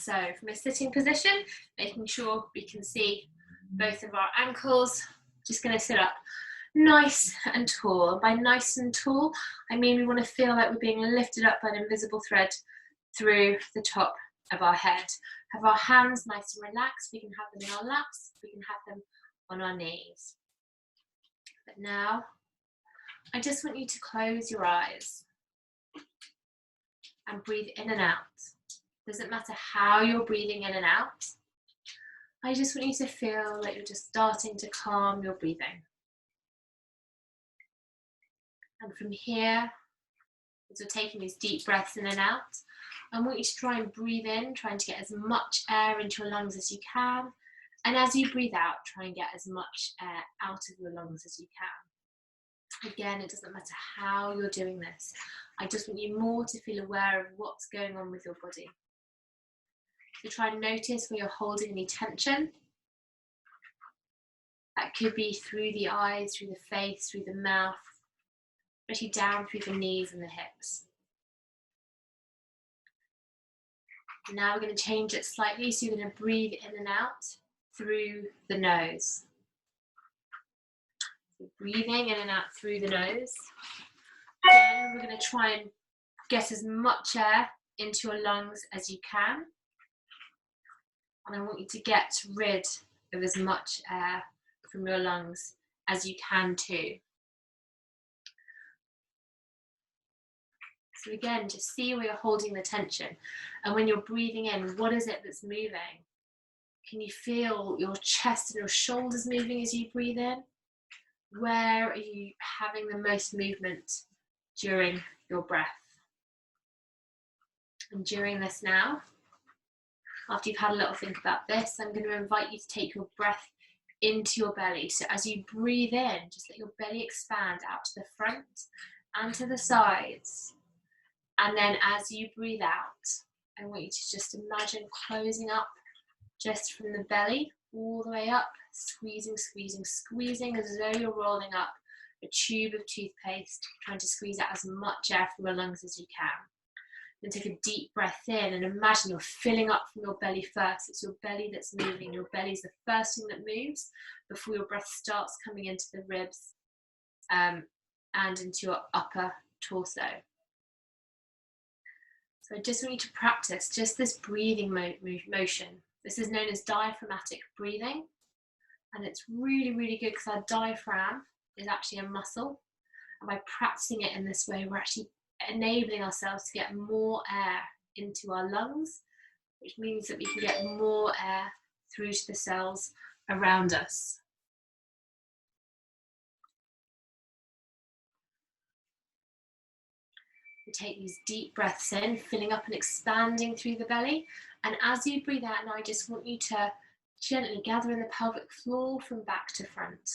So from a sitting position, making sure we can see both of our ankles, just going to sit up nice and tall. By nice and tall, I mean we want to feel like we're being lifted up by an invisible thread through the top of our head. Have our hands nice and relaxed. We can have them in our laps, we can have them on our knees. But now, I just want you to close your eyes and breathe in and out. Doesn't matter how you're breathing in and out. I just want you to feel like you're just starting to calm your breathing. And from here, as you're taking these deep breaths in and out, I want you to try and breathe in, trying to get as much air into your lungs as you can. And as you breathe out, try and get as much air out of your lungs as you can. Again, it doesn't matter how you're doing this. I just want you more to feel aware of what's going on with your body. So try and notice where you're holding any tension. That could be through the eyes, through the face, through the mouth, especially down through the knees and the hips. Now we're going to change it slightly, so you're going to breathe in and out through the nose. So breathing in and out through the nose. Again, we're going to try and get as much air into your lungs as you can. And I want you to get rid of as much air from your lungs as you can too. So again, just see where you're holding the tension. And when you're breathing in, what is it that's moving? Can you feel your chest and your shoulders moving as you breathe in? Where are you having the most movement during your breath? And during this now, after you've had a little think about this, I'm going to invite you to take your breath into your belly. So as you breathe in, just let your belly expand out to the front and to the sides. And then as you breathe out, I want you to just imagine closing up just from the belly all the way up, squeezing, squeezing, squeezing as though you're rolling up a tube of toothpaste, trying to squeeze out as much air from your lungs as you can. Then take a deep breath in and imagine you're filling up from your belly first. It's your belly that's moving. Your belly's the first thing that moves before your breath starts coming into the ribs and into your upper torso. So I just want you to practice just this breathing motion. This is known as diaphragmatic breathing. And it's really, really good because our diaphragm is actually a muscle. And by practicing it in this way, we're actually enabling ourselves to get more air into our lungs, which means that we can get more air through to the cells around us. You take these deep breaths in, filling up and expanding through the belly. And as you breathe out now, I just want you to gently gather in the pelvic floor from back to front.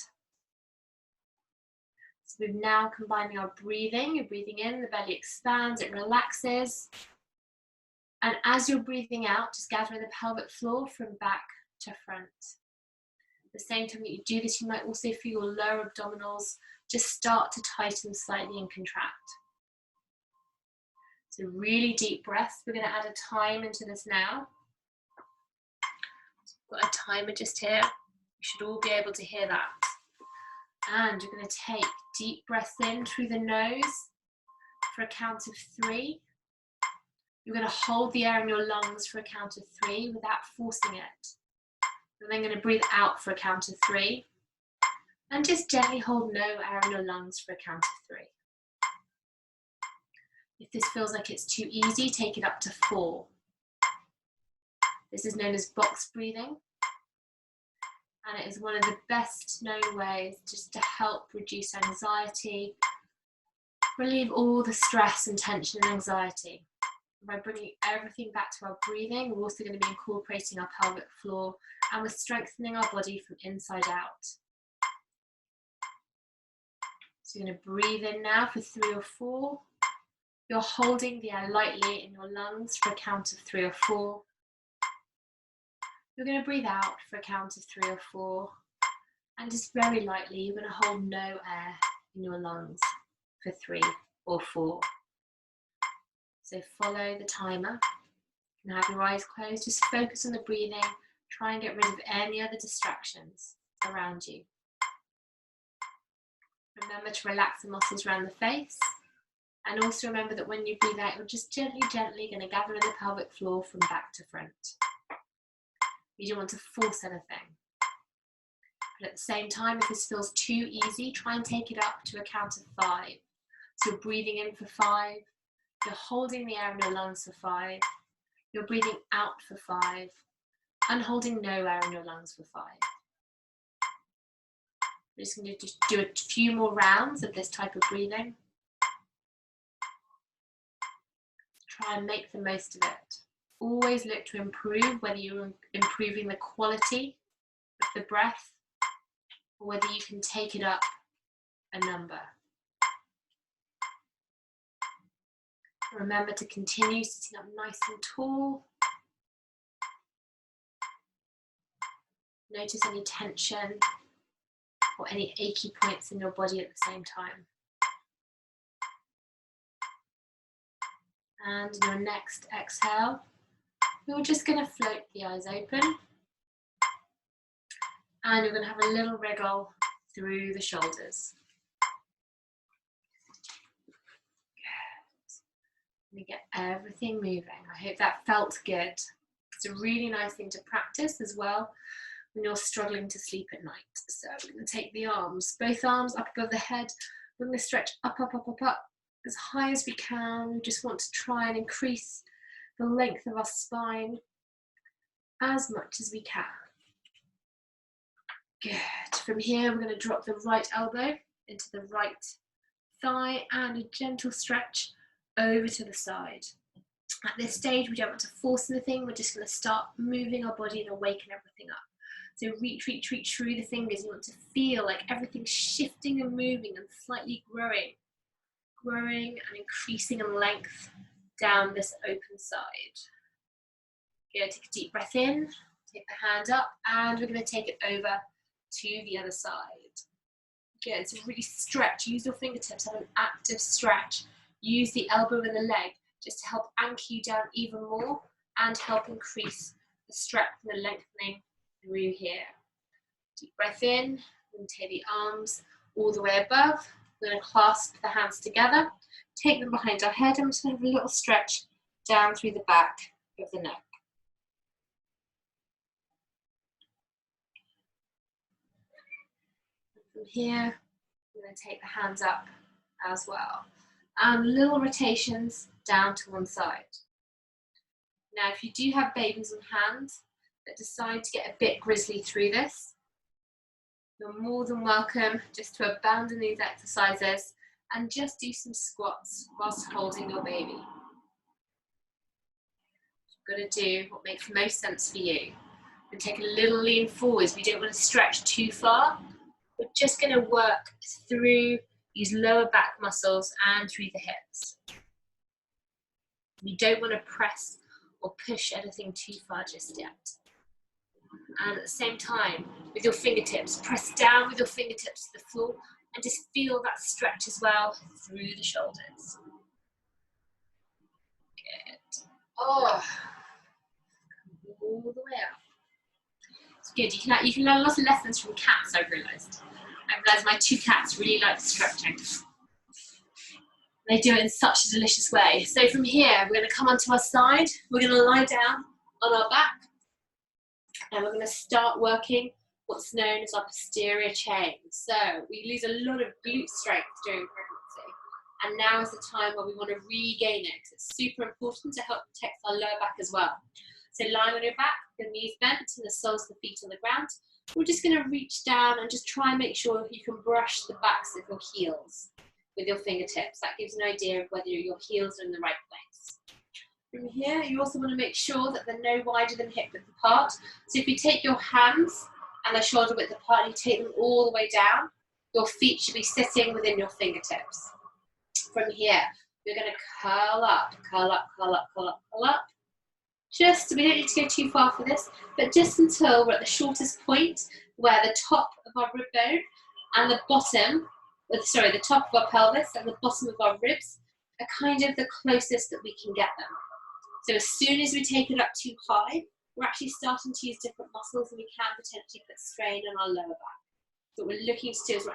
So we're now combining our breathing. You're breathing in, the belly expands, it relaxes. And as you're breathing out, just gather in the pelvic floor from back to front. At the same time that you do this, you might also feel your lower abdominals just start to tighten slightly and contract. So really deep breaths. We're going to add a time into this now. Got a timer just here. You should all be able to hear that. And you're going to take deep breaths in through the nose for a count of 3. You're going to hold the air in your lungs for a count of 3 without forcing it. You're then going to breathe out for a count of 3. And just gently hold no air in your lungs for a count of 3. If this feels like it's too easy, take it up to 4. This is known as box breathing. And it is one of the best known ways just to help reduce anxiety, relieve all the stress and tension and anxiety. By bringing everything back to our breathing, we're also going to be incorporating our pelvic floor and we're strengthening our body from inside out. So you're going to breathe in now for 3 or 4. You're holding the air lightly in your lungs for a count of 3 or 4. You're going to breathe out for a count of 3 or 4. And just very lightly, you're going to hold no air in your lungs for 3 or 4. So follow the timer. And have your eyes closed, just focus on the breathing. Try and get rid of any other distractions around you. Remember to relax the muscles around the face. And also remember that when you breathe out, you're just gently going to gather in the pelvic floor from back to front. You don't want to force anything. But at the same time, if this feels too easy, try and take it up to a count of 5. So you're breathing in for 5. You're holding the air in your lungs for 5. You're breathing out for 5. And holding no air in your lungs for 5. We're just going to just do a few more rounds of this type of breathing. Try and make the most of it. Always look to improve, whether you're improving the quality of the breath or whether you can take it up a number. Remember to continue sitting up nice and tall. Notice any tension or any achy points in your body at the same time. And in your next exhale, you're just going to float the eyes open. And you're going to have a little wriggle through the shoulders. Good. Let me get everything moving. I hope that felt good. It's a really nice thing to practice as well when you're struggling to sleep at night. So we're going to take the arms, both arms up above the head. We're going to stretch up as high as we can. We just want to try and increase the length of our spine as much as we can. Good. From here, we're going to drop the right elbow into the right thigh and a gentle stretch over to the side. At this stage, we don't want to force anything. We're just going to start moving our body and awaken everything up. So reach through the fingers. You want to feel like everything's shifting and moving and slightly growing and increasing in length down this open side. Good. Take a deep breath in, take the hand up, and we're going to take it over to the other side. Good. So really stretch. Use your fingertips. Have an active stretch. Use the elbow and the leg just to help anchor you down even more and help increase the strength and the lengthening through here. Deep breath in, and take the arms all the way above. We're going to clasp the hands together, take them behind our head, and we're just going to have a little stretch down through the back of the neck. And from here, we're going to take the hands up as well. And little rotations down to one side. Now, if you do have babies on hand that decide to get a bit grizzly through this, you're more than welcome just to abandon these exercises and just do some squats whilst holding your baby. You've got to do what makes most sense for you. And take a little lean forwards. We don't want to stretch too far. We're just going to work through these lower back muscles and through the hips. We don't want to press or push anything too far just yet. And at the same time, with your fingertips, press down with your fingertips to the floor and just feel that stretch as well through the shoulders. Good. Oh, all the way up. It's good. You can learn lots of lessons from cats, I've realised. I've realised my 2 cats really like stretching. They do it in such a delicious way. So from here, we're going to come onto our side. We're going to lie down on our back. And we're going to start working what's known as our posterior chain. So we lose a lot of glute strength during pregnancy. And now is the time where we want to regain it, because it's super important to help protect our lower back as well. So lying on your back, the knees bent and the soles of the feet on the ground. We're just going to reach down and just try and make sure you can brush the backs of your heels with your fingertips. That gives an idea of whether your heels are in the right place. From here, you also want to make sure that they're no wider than hip width apart. So if you take your hands and they're shoulder width apart and you take them all the way down, your feet should be sitting within your fingertips. From here, you're going to curl up, curl up, curl up, curl up, curl up. Just, we don't need to go too far for this, but just until we're at the shortest point where the top of our rib bone and the bottom, the top of our pelvis and the bottom of our ribs are kind of the closest that we can get them. So as soon as we take it up too high, we're actually starting to use different muscles, and we can potentially put strain on our lower back. So what we're looking to do is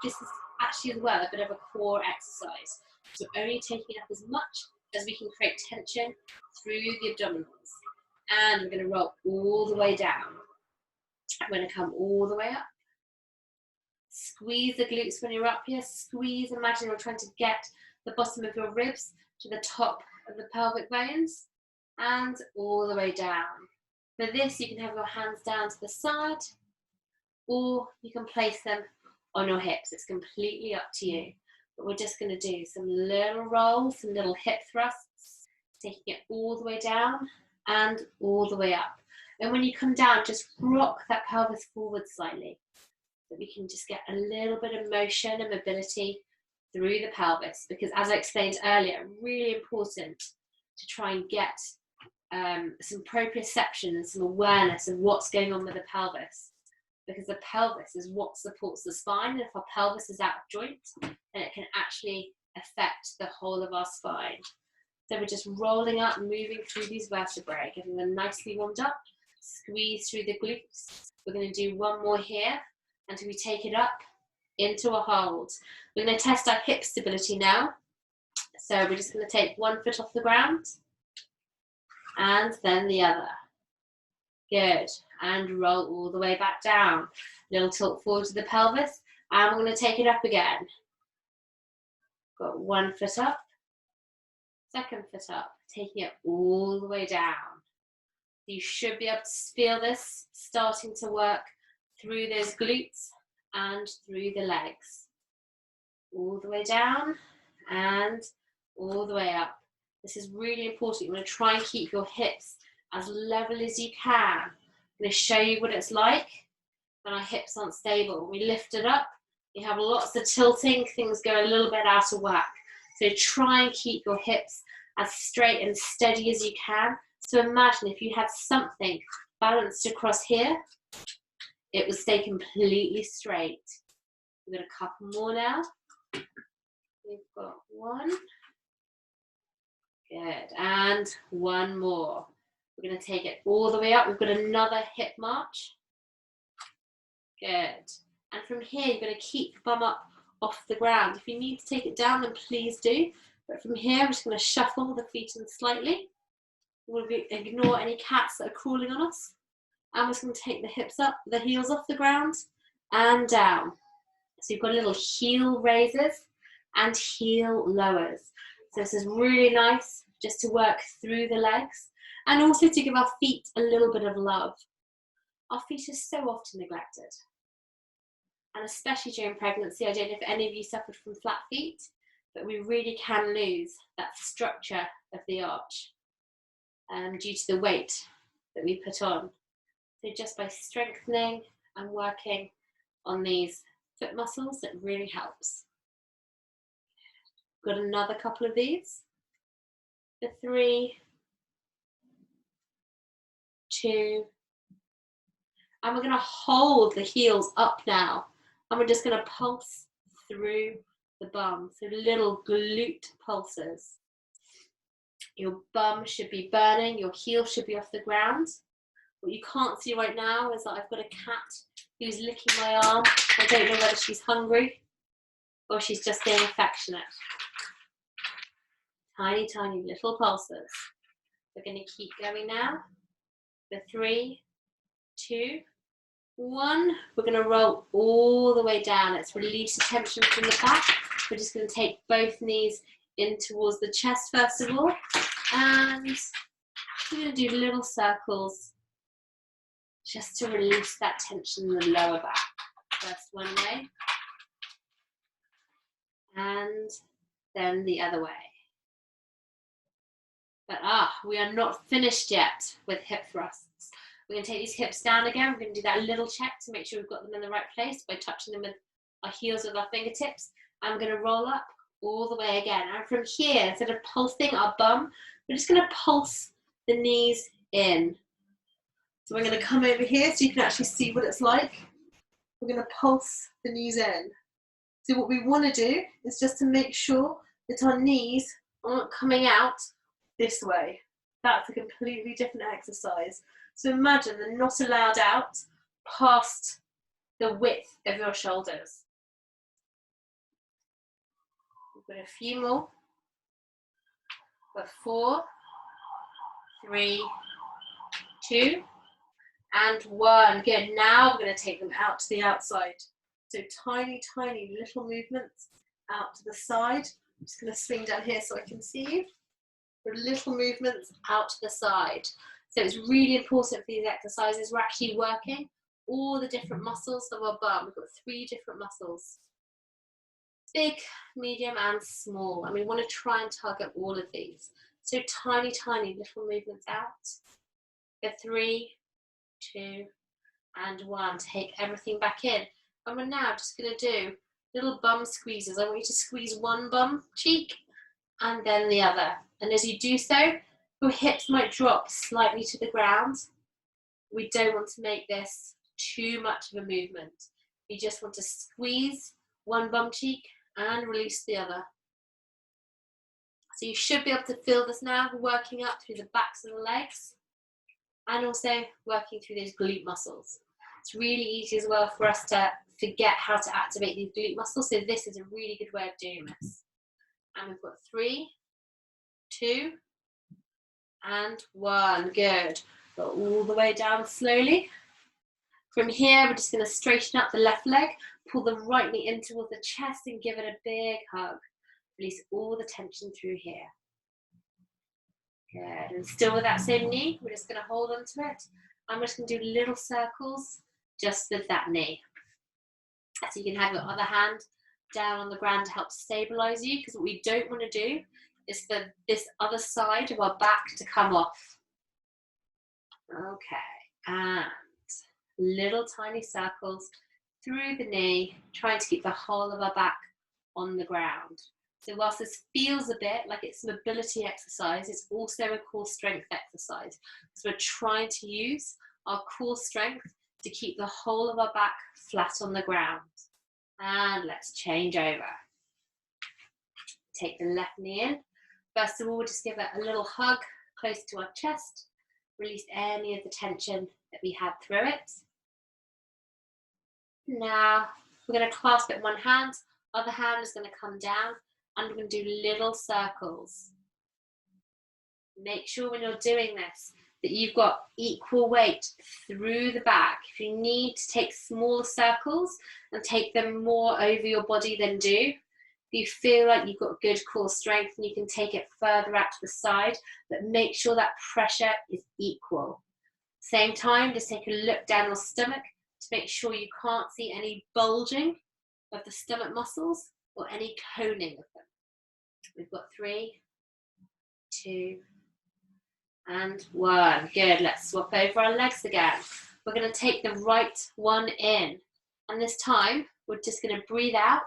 this is actually as well a bit of a core exercise. So only taking up as much as we can create tension through the abdominals. And we're going to roll all the way down. We're going to come all the way up. Squeeze the glutes when you're up here. Squeeze, imagine you're trying to get the bottom of your ribs to the top of the pelvic bones. And all the way down. For this, you can have your hands down to the side, or you can place them on your hips. It's completely up to you. But we're just going to do some little rolls, some little hip thrusts, taking it all the way down and all the way up. And when you come down, just rock that pelvis forward slightly, so we can just get a little bit of motion and mobility through the pelvis. Because as I explained earlier, really important to try and get some proprioception and some awareness of what's going on with the pelvis, because the pelvis is what supports the spine, and if our pelvis is out of joint, then it can actually affect the whole of our spine. So we're just rolling up, moving through these vertebrae, getting them nicely warmed up, squeeze through the glutes. We're going to do one more here until we take it up into a hold. We're going to test our hip stability now. So we're just going to take one foot off the ground, and then the other. Good. And roll all the way back down. Little tilt forward to the pelvis. And we're going to take it up again. Got one foot up. Second foot up. Taking it all the way down. You should be able to feel this starting to work through those glutes and through the legs. All the way down and all the way up. This is really important. You want to try and keep your hips as level as you can. I'm going to show you what it's like when our hips aren't stable. We lift it up, you have lots of tilting, things go a little bit out of whack. So try and keep your hips as straight and steady as you can. So imagine if you had something balanced across here, it would stay completely straight. We've got a couple more now. We've got one. Good, and one more. We're going to take it all the way up. We've got another hip march. Good. And from here, you're going to keep the bum up off the ground. If you need to take it down, then please do. But from here, we're just going to shuffle the feet in slightly. We'll ignore any cats that are crawling on us. And we're just going to take the hips up, the heels off the ground, and down. So you've got little heel raises and heel lowers. So this is really nice just to work through the legs and also to give our feet a little bit of love. Our feet are so often neglected. And especially during pregnancy, I don't know if any of you suffered from flat feet, but we really can lose that structure of the arch due to the weight that we put on. So just by strengthening and working on these foot muscles, it really helps. Got another couple of these. For 3, 2, and we're going to hold the heels up now, and we're just going to pulse through the bum. So little glute pulses. Your bum should be burning, your heel should be off the ground. What you can't see right now is that I've got a cat who's licking my arm. I don't know whether she's hungry or she's just being affectionate. Tiny, tiny little pulses. We're going to keep going now. For 3, 2, 1. We're going to roll all the way down. Let's release the tension from the back. We're just going to take both knees in towards the chest first of all. And we're going to do little circles just to release that tension in the lower back. First one way. And then the other way. But we are not finished yet with hip thrusts. We're going to take these hips down again. We're going to do that little check to make sure we've got them in the right place by touching them with our heels with our fingertips. I'm going to roll up all the way again. And from here, instead of pulsing our bum, we're just going to pulse the knees in. So we're going to come over here so you can actually see what it's like. We're going to pulse the knees in. So what we want to do is just to make sure that our knees aren't coming out this way. That's a completely different exercise. So imagine they're not allowed out past the width of your shoulders. We've got a few more. We've got 4, 3, 2, and 1. Good. Now we're going to take them out to the outside. So tiny, tiny little movements out to the side. I'm just going to swing down here so I can see you. The little movements out to the side. So it's really important for these exercises. We're actually working all the different muscles of our bum. We've got 3 different muscles. Big, medium, and small. And we want to try and target all of these. So tiny, tiny little movements out. For 3, 2, and 1. Take everything back in. And we're now just going to do little bum squeezes. I want you to squeeze one bum cheek and then the other. And as you do so, your hips might drop slightly to the ground. We don't want to make this too much of a movement. You just want to squeeze one bum cheek and release the other. So you should be able to feel this now, working up through the backs of the legs and also working through those glute muscles. It's really easy as well for us to forget how to activate these glute muscles, so this is a really good way of doing this. And we've got 3, 2, and 1. Good. Go all the way down slowly. From here, we're just going to straighten up the left leg, pull the right knee in towards the chest and give it a big hug. Release all the tension through here. Good. And still with that same knee, we're just going to hold onto it. I'm just going to do little circles just with that knee. So you can have your other hand down on the ground to help stabilize you, because what we don't want to do is for this other side of our back to come off. Okay, and little tiny circles through the knee, trying to keep the whole of our back on the ground. So whilst this feels a bit like it's a mobility exercise, it's also a core strength exercise. So we're trying to use our core strength to keep the whole of our back flat on the ground. And let's change over. Take the left knee in. First of all, we'll just give it a little hug close to our chest. Release any of the tension that we had through it. Now, we're going to clasp it in one hand. Other hand is going to come down, and we're going to do little circles. Make sure when you're doing this that you've got equal weight through the back. If you need to take smaller circles and take them more over your body, then do. If you feel like you've got good core strength, and you can take it further out to the side, but make sure that pressure is equal. Same time, just take a look down your stomach to make sure you can't see any bulging of the stomach muscles or any coning of them. We've got 3, 2, and 1. Good. Let's swap over our legs again. We're going to take the right one in, and this time we're just going to breathe out,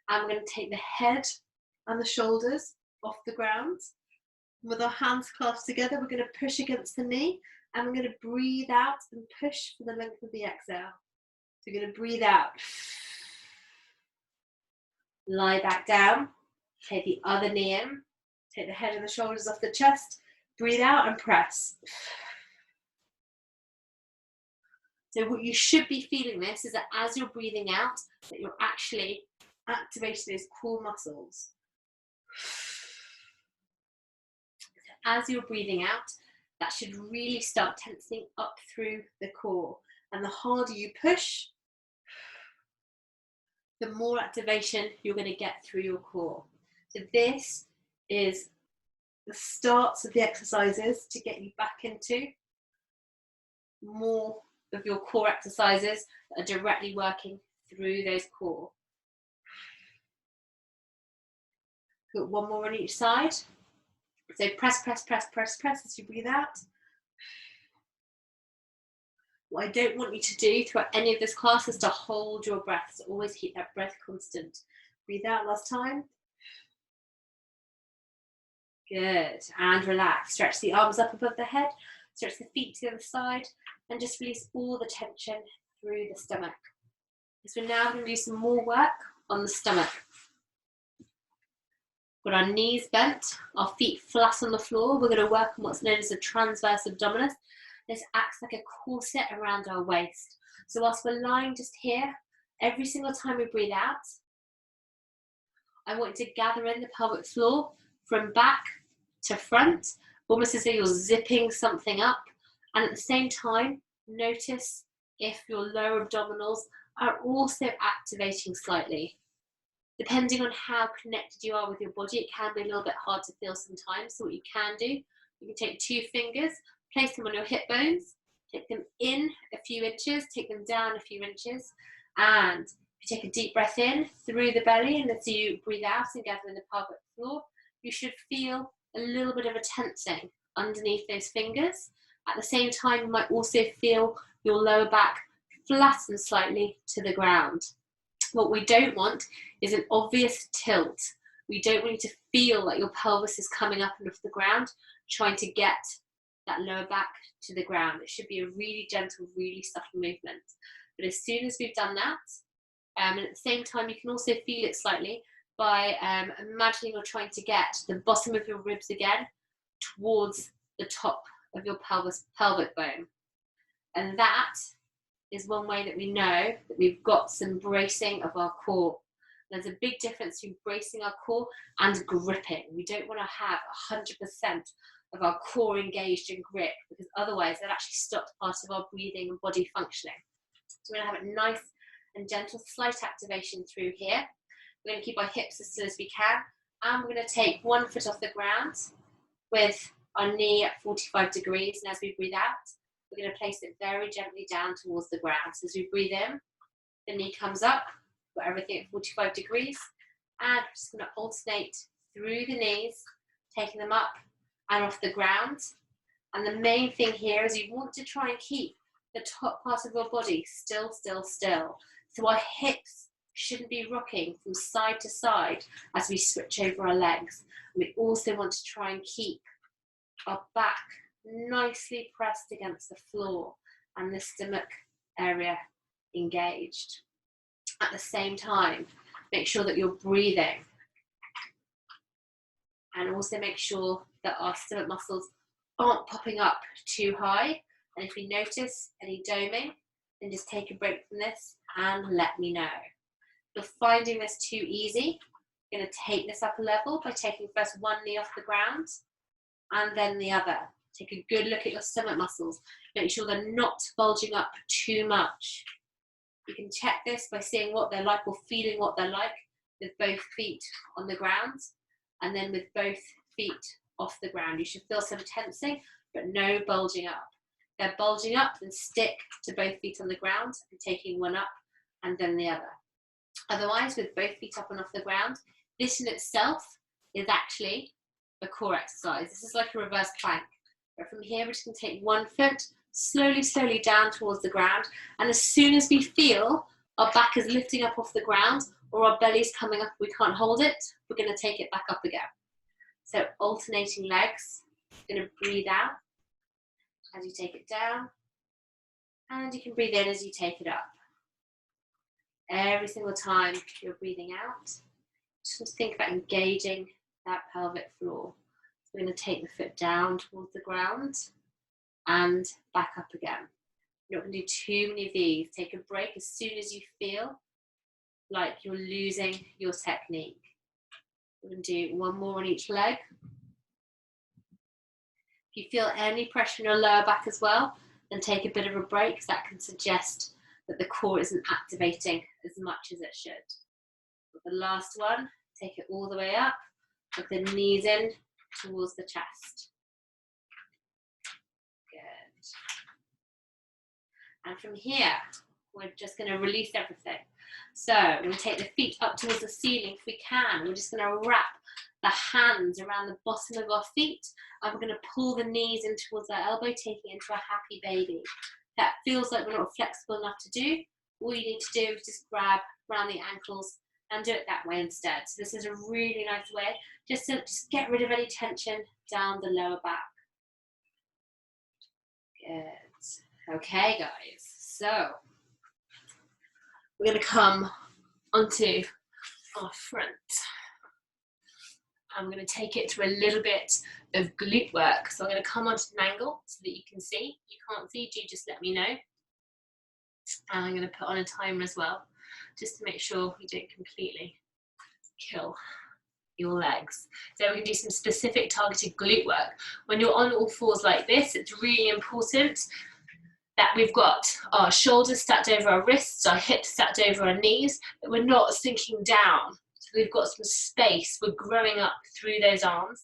and we're going to take the head and the shoulders off the ground. With our hands clasped together, we're going to push against the knee, and we're going to breathe out and push for the length of the exhale. So we're going to breathe out, lie back down, take the other knee in, take the head and the shoulders off the chest, breathe out and press. So what you should be feeling this is that as you're breathing out, that you're actually activating those core muscles. As you're breathing out, that should really start tensing up through the core. And the harder you push, the more activation you're going to get through your core. So this is the starts of the exercises to get you back into more of your core exercises that are directly working through those core. Got one more on each side. So press, press, press, press, press as you breathe out. What I don't want you to do throughout any of this class is to hold your breath. So always keep that breath constant. Breathe out last time. Good. And relax. Stretch the arms up above the head. Stretch the feet to the other side. And just release all the tension through the stomach. So we're now going to do some more work on the stomach. Got our knees bent, our feet flat on the floor. We're going to work on what's known as the transverse abdominis. This acts like a corset around our waist. So whilst we're lying just here, every single time we breathe out, I want you to gather in the pelvic floor from back to front, almost as though you're zipping something up. And at the same time, notice if your lower abdominals are also activating slightly. Depending on how connected you are with your body, it can be a little bit hard to feel sometimes. So what you can do, you can take 2 fingers, place them on your hip bones, take them in a few inches, take them down a few inches, and if you take a deep breath in through the belly, and as you breathe out and gather in the pelvic floor, you should feel a little bit of a tensing underneath those fingers. At the same time, you might also feel your lower back flatten slightly to the ground. What we don't want is an obvious tilt. We don't want you to feel like your pelvis is coming up and off the ground, trying to get that lower back to the ground. It should be a really gentle, really subtle movement. But as soon as we've done that, and at the same time, you can also feel it slightly by imagining you're trying to get the bottom of your ribs again towards the top of your pelvic bone. And that is one way that we know that we've got some bracing of our core. There's a big difference between bracing our core and gripping. We don't want to have 100% of our core engaged in grip, because otherwise that actually stops part of our breathing and body functioning. So we're going to have a nice and gentle slight activation through here. We're going to keep our hips as still as we can, and we're going to take one foot off the ground with our knee at 45 degrees, and as we breathe out, we're going to place it very gently down towards the ground. So as we breathe in, the knee comes up, got everything at 45 degrees, and we're just going to alternate through the knees, taking them up and off the ground. And the main thing here is you want to try and keep the top part of your body still. So our hips shouldn't be rocking from side to side as we switch over our legs. And we also want to try and keep our back nicely pressed against the floor and the stomach area engaged. At the same time, make sure that you're breathing, and also make sure that our stomach muscles aren't popping up too high. And if you notice any doming, then just take a break from this and let me know. If you're finding this too easy, you're going to take this up a level by taking first one knee off the ground and then the other. Take a good look at your stomach muscles. Make sure they're not bulging up too much. You can check this by seeing what they're like or feeling what they're like with both feet on the ground and then with both feet off the ground. You should feel some tensing, but no bulging up. If they're bulging up, then stick to both feet on the ground and taking one up and then the other. Otherwise, with both feet up and off the ground, this in itself is actually a core exercise. This is like a reverse plank. But from here, we're just going to take one foot slowly down towards the ground. And as soon as we feel our back is lifting up off the ground or our belly's coming up, we can't hold it, we're going to take it back up again. So alternating legs, you're going to breathe out as you take it down, and you can breathe in as you take it up. Every single time you're breathing out, just think about engaging that pelvic floor. So we're going to take the foot down towards the ground and back up again. You're not going to do too many of these. Take a break as soon as you feel like you're losing your technique. We're going to do one more on each leg. If you feel any pressure in your lower back as well, then take a bit of a break, because that can suggest that the core isn't activating as much as it should. With the last one, take it all the way up, with the knees in towards the chest. Good. And from here, we're just going to release everything. So we're going to take the feet up towards the ceiling if we can. We're just going to wrap the hands around the bottom of our feet, and we're going to pull the knees in towards our elbow, taking it into a happy baby. That feels like we're not flexible enough to do. All you need to do is just grab around the ankles and do it that way instead. So this is a really nice way just to get rid of any tension down the lower back. Good. Okay, guys. So we're going to come onto our front. I'm going to take it to a little bit of glute work. So I'm going to come onto an angle so that you can see. If you can't see, do just let me know. And I'm going to put on a timer as well, just to make sure we don't completely kill your legs. So we're going to do some specific targeted glute work. When you're on all fours like this, it's really important that we've got our shoulders stacked over our wrists, our hips stacked over our knees, but we're not sinking down. So we've got some space, we're growing up through those arms,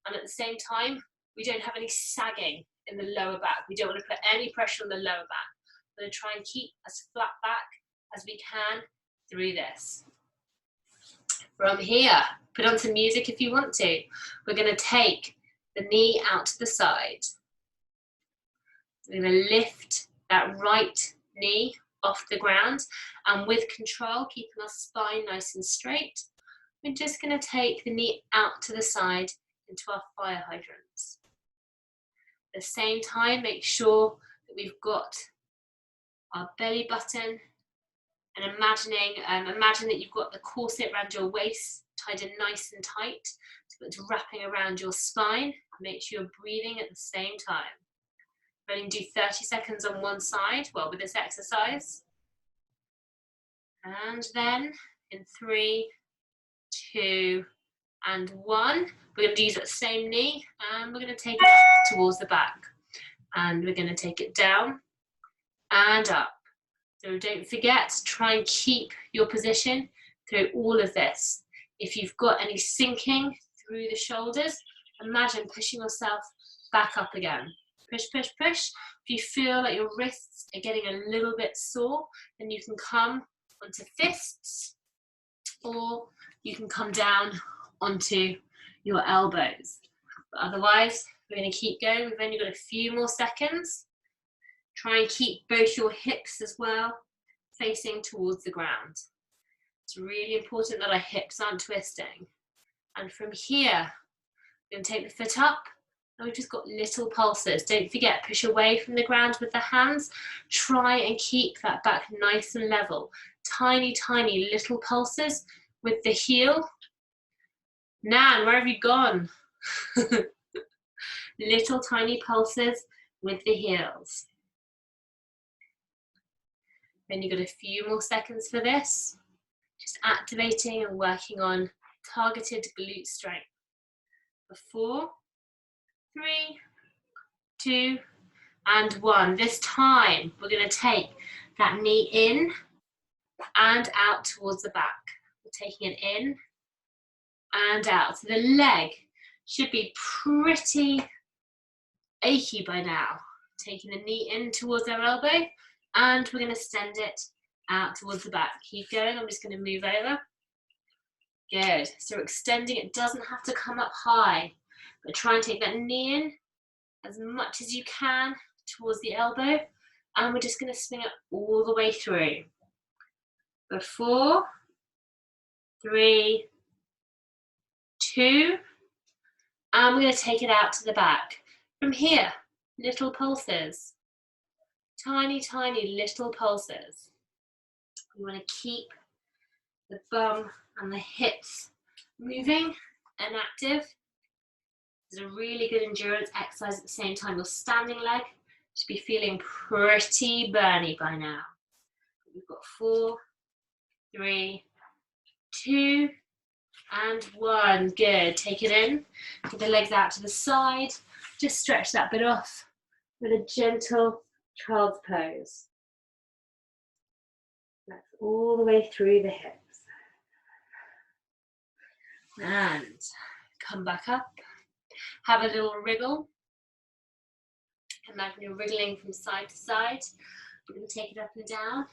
and at the same time, we don't have any sagging in the lower back. We don't want to put any pressure on the lower back. We're going to try and keep as flat back as we can through this. From here, put on some music if you want to. We're going to take the knee out to the side. We're going to lift that right knee off the ground, and with control, keeping our spine nice and straight, we're just going to take the knee out to the side into our fire hydrants. At the same time, make sure that we've got our belly button, and imagine that you've got the corset around your waist tied in nice and tight, so it's wrapping around your spine. Make sure you're breathing at the same time. We're going to do 30 seconds on one side, well, with this exercise. And then in 3, 2, and 1, we're going to use that same knee, and we're going to take it up towards the back. And we're going to take it down and up. So don't forget to try and keep your position through all of this. If you've got any sinking through the shoulders, imagine pushing yourself back up again. Push, push, push. If you feel like your wrists are getting a little bit sore, then you can come onto fists, or you can come down onto your elbows. But otherwise, we're going to keep going. We've only got a few more seconds. Try and keep both your hips as well facing towards the ground. It's really important that our hips aren't twisting. And from here, we're going to take the foot up, and we've just got little pulses. Don't forget, push away from the ground with the hands. Try and keep that back nice and level. Tiny, tiny little pulses with the heel. Nan, where have you gone? Little tiny pulses with the heels. Then you've got a few more seconds for this. Just activating and working on targeted glute strength. 4, 3, 2, and 1. This time, we're going to take that knee in and out towards the back. We're taking it in and out. So the leg should be pretty achy by now. Taking the knee in towards our elbow, and we're going to extend it out towards the back. Keep going. I'm just going to move over. Good. So extending, it doesn't have to come up high, but try and take that knee in as much as you can towards the elbow, and we're just going to swing it all the way through. 4, 3, 2, and we're going to take it out to the back. From here, little pulses. Tiny, tiny little pulses. We want to keep the bum and the hips moving and active. It's a really good endurance exercise at the same time. Your standing leg should be feeling pretty burny by now. We've got 4, 3, 2, and 1. Good. Take it in. Get the legs out to the side. Just stretch that bit off with a gentle child's pose. That's all the way through the hips. And come back up. Have a little wriggle. Imagine you're wriggling from side to side. We're going to take it up and down.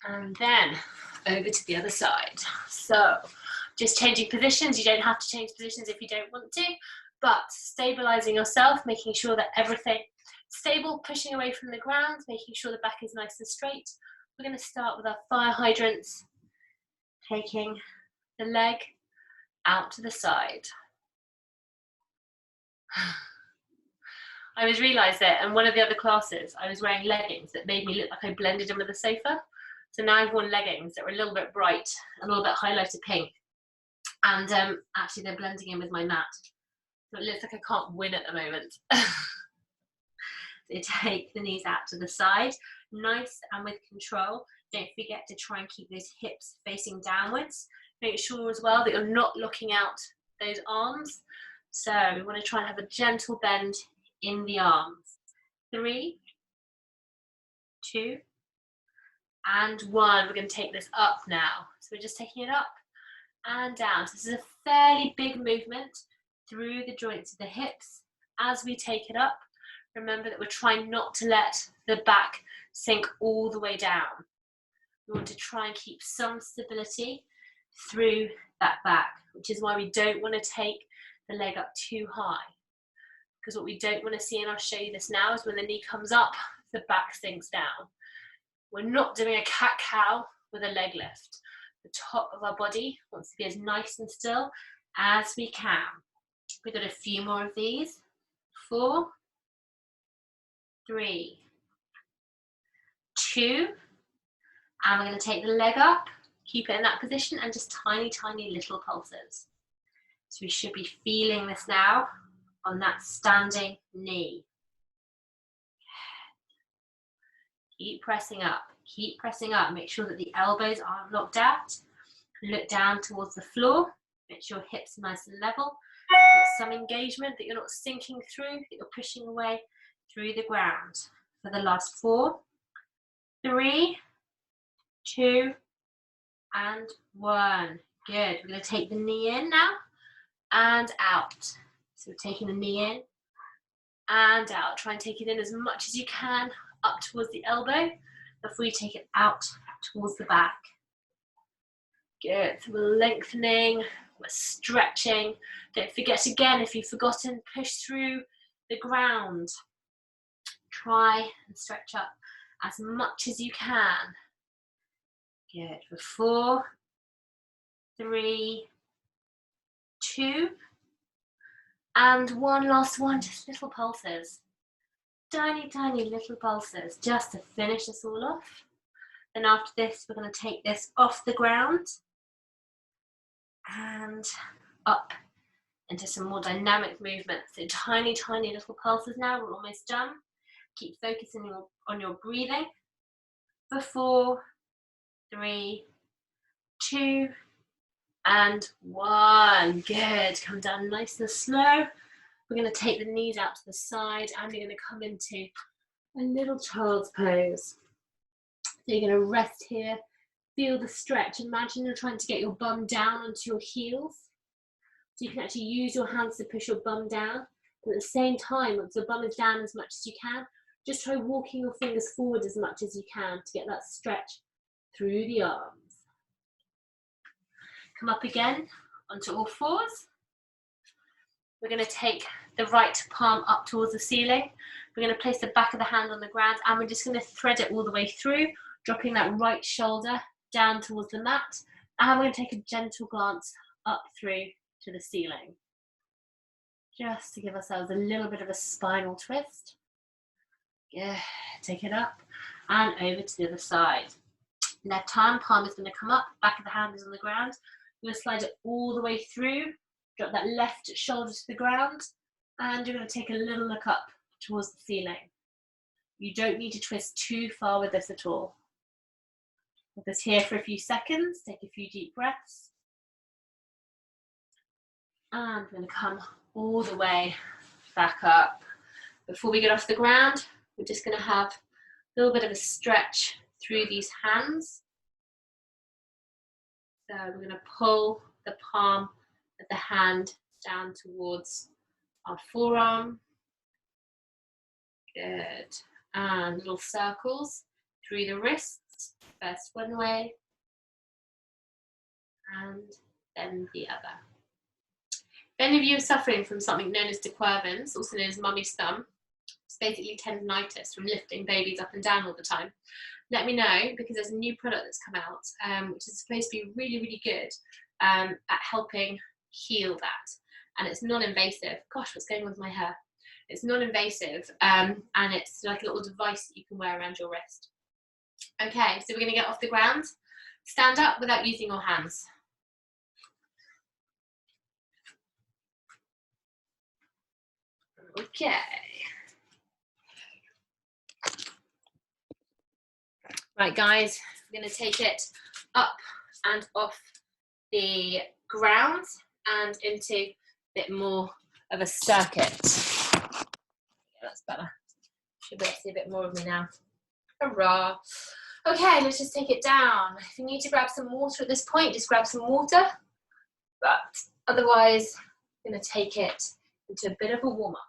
And then over to the other side. So just changing positions. You don't have to change positions if you don't want to, but stabilizing yourself, making sure that everything stable, pushing away from the ground, making sure the back is nice and straight. We're going to start with our fire hydrants, taking the leg out to the side. I just realised that in one of the other classes, I was wearing leggings that made me look like I blended in with the sofa. So now I've worn leggings that were a little bit bright, a little bit highlighted pink. And actually they're blending in with my mat. So it looks like I can't win at the moment. So take the knees out to the side, nice and with control. Don't forget to try and keep those hips facing downwards. Make sure as well that you're not locking out those arms. So we want to try and have a gentle bend in the arms. 3, 2, and 1. We're going to take this up now. So we're just taking it up and down. So this is a fairly big movement through the joints of the hips. As we take it up, remember that we're trying not to let the back sink all the way down. We want to try and keep some stability through that back, which is why we don't want to take the leg up too high. Because what we don't want to see, and I'll show you this now, is when the knee comes up, the back sinks down. We're not doing a cat-cow with a leg lift. The top of our body wants to be as nice and still as we can. We've got a few more of these. 4, 3, 2, and we're going to take the leg up, keep it in that position, and just tiny, tiny little pulses. So we should be feeling this now on that standing knee. Keep pressing up, keep pressing up. Make sure that the elbows aren't locked out. Look down towards the floor. Make sure your hips are nice and level. You've got some engagement, that you're not sinking through, that you're pushing away through the ground. For the last 4, 3, 2, and 1. Good. We're going to take the knee in now and out. So we're taking the knee in and out. Try and take it in as much as you can up towards the elbow before you take it out towards the back. Good. So we're lengthening, we're stretching. Don't forget again, if you've forgotten, push through the ground. Try and stretch up as much as you can. Good. For 4, 3, 2, and 1 last one. Just little pulses. Tiny, tiny little pulses, just to finish this all off. Then after this, we're going to take this off the ground and up into some more dynamic movements. So tiny, tiny little pulses now. We're almost done. Keep focusing on your breathing. For 4, 3, 2, and 1. Good. Come down nice and slow. We're going to take the knees out to the side and we're going to come into a little child's pose. So you're going to rest here, feel the stretch. Imagine you're trying to get your bum down onto your heels. So you can actually use your hands to push your bum down. But at the same time, once your bum is down as much as you can, just try walking your fingers forward as much as you can to get that stretch through the arms. Come up again onto all 4s. We're going to take the right palm up towards the ceiling. We're going to place the back of the hand on the ground and we're just going to thread it all the way through, dropping that right shoulder down towards the mat. And we're going to take a gentle glance up through to the ceiling. Just to give ourselves a little bit of a spinal twist. Yeah, take it up and over to the other side. Left hand, palm is going to come up, back of the hand is on the ground. We're going to slide it all the way through. Drop that left shoulder to the ground and you're going to take a little look up towards the ceiling. You don't need to twist too far with this at all. With this here for a few seconds, take a few deep breaths. And we're going to come all the way back up. Before we get off the ground, we're just going to have a little bit of a stretch through these hands. So we're going to pull the palm of the hand down towards our forearm. Good. And little circles through the wrists. First one way and then the other. If any of you are suffering from something known as de Quervain's, also known as mummy's thumb, it's basically tendinitis from lifting babies up and down all the time, let me know, because there's a new product that's come out which is supposed to be really, really good at helping heal that. And it's non-invasive. Gosh, what's going on with my hair? It's non-invasive and it's like a little device that you can wear around your wrist. Okay, so we're going to get off the ground. Stand up without using your hands. Okay. Right, guys, we're going to take it up and off the ground and into a bit more of a circuit. Yeah, that's better. Should be able to see a bit more of me now. Hurrah. Okay, let's just take it down. If you need to grab some water at this point, just grab some water. But otherwise, I'm going to take it into a bit of a warm-up.